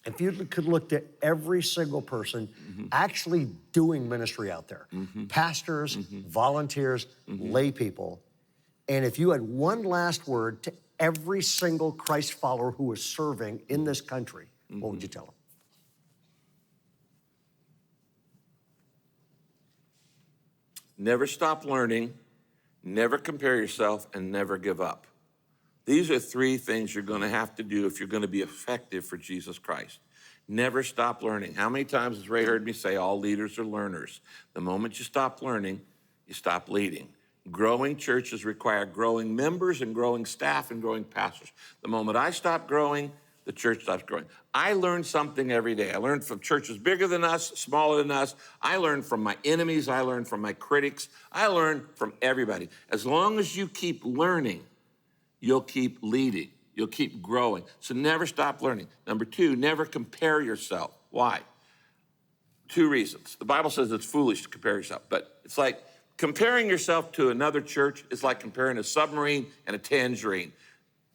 If you could look at every single person actually doing ministry out there, pastors, volunteers, lay people, and if you had one last word to every single Christ follower who is serving in this country, what would you tell them? Never stop learning, never compare yourself, and never give up. These are three things you're going to have to do if you're going to be effective for Jesus Christ. Never stop learning. How many times has Ray heard me say all leaders are learners? The moment you stop learning, you stop leading. Growing churches require growing members and growing staff and growing pastors. The moment I stop growing, the church stops growing. I learn something every day. I learn from churches bigger than us, smaller than us. I learn from my enemies. I learn from my critics. I learn from everybody. As long as you keep learning, you'll keep leading. You'll keep growing. So never stop learning. Number two, never compare yourself. Why? Two reasons. The Bible says it's foolish to compare yourself, but it's like comparing yourself to another church is like comparing a submarine and a tangerine.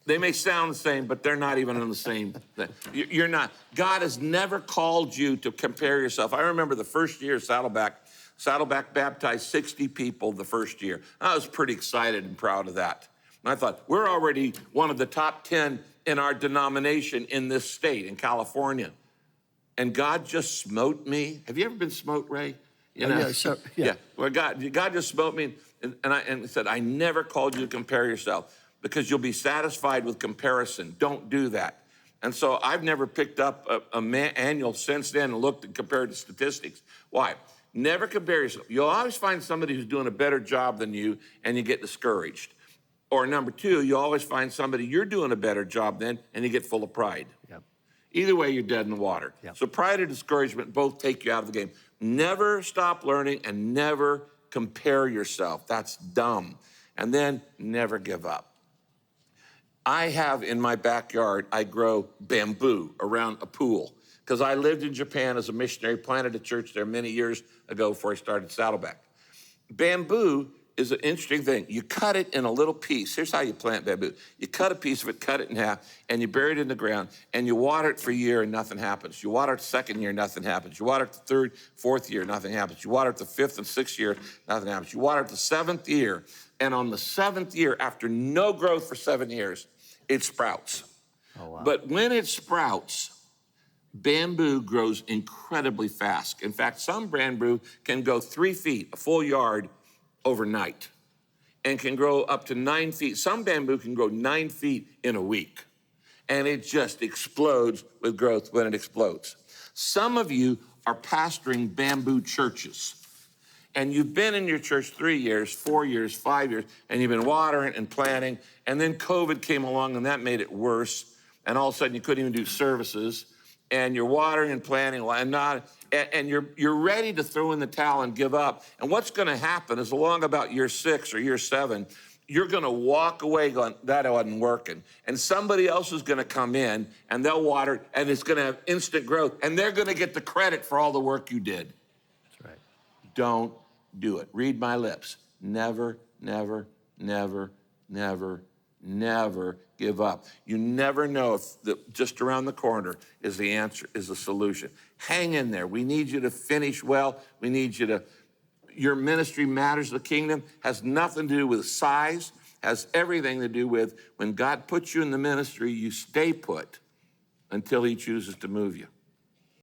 They may sound the same, but they're not even on the same thing. You're not. God has never called you to compare yourself. I remember the first year of Saddleback baptized 60 people the first year. I was pretty excited and proud of that. And I thought, we're already one of the top 10 in our denomination in this state, in California. And God just smote me. Have you ever been smote, Ray? You know? Yeah. Well, God just smote me and said, I never called you to compare yourself because you'll be satisfied with comparison. Don't do that. And so I've never picked up an annual since then and looked and compared the statistics. Why? Never compare yourself. You'll always find somebody who's doing a better job than you and you get discouraged. Or number two, you always find somebody you're doing a better job than and you get full of pride. Yep. Either way, you're dead in the water. Yep. So pride and discouragement both take you out of the game. Never stop learning and never compare yourself. That's dumb. And then never give up. I have in my backyard, I grow bamboo around a pool because I lived in Japan as a missionary, planted a church there many years ago before I started Saddleback. Bamboo is an interesting thing. You cut it in a little piece. Here's how you plant bamboo. You cut a piece of it, cut it in half, and you bury it in the ground, and you water it for a year, and nothing happens. You water it the second year, nothing happens. You water it the third, fourth year, nothing happens. You water it the fifth and sixth year, nothing happens. You water it the seventh year, and on the seventh year, after no growth for 7 years, it sprouts. Oh, wow. But when it sprouts, bamboo grows incredibly fast. In fact, some bamboo can go 3 feet, a full yard, overnight, and can grow up to 9 feet. Some bamboo can grow 9 feet in a week, and it just explodes with growth when it explodes. Some of you are pastoring bamboo churches, and you've been in your church 3 years, 4 years, 5 years, and you've been watering and planting, and then COVID came along, and that made it worse, and all of a sudden you couldn't even do services, and you're watering and planting and you're ready to throw in the towel and give up. And what's going to happen is along about year 6 or year 7, you're going to walk away going, that wasn't working. And somebody else is going to come in and they'll water and it's going to have instant growth and they're going to get the credit for all the work you did. That's right. Don't do it. Read my lips. Never, never, never, never, never give up. You never know if just around the corner is the answer, is the solution. Hang in there. We need you to finish well. We need you to, your ministry matters. The kingdom has nothing to do with size, has everything to do with when God puts you in the ministry, you stay put until he chooses to move you.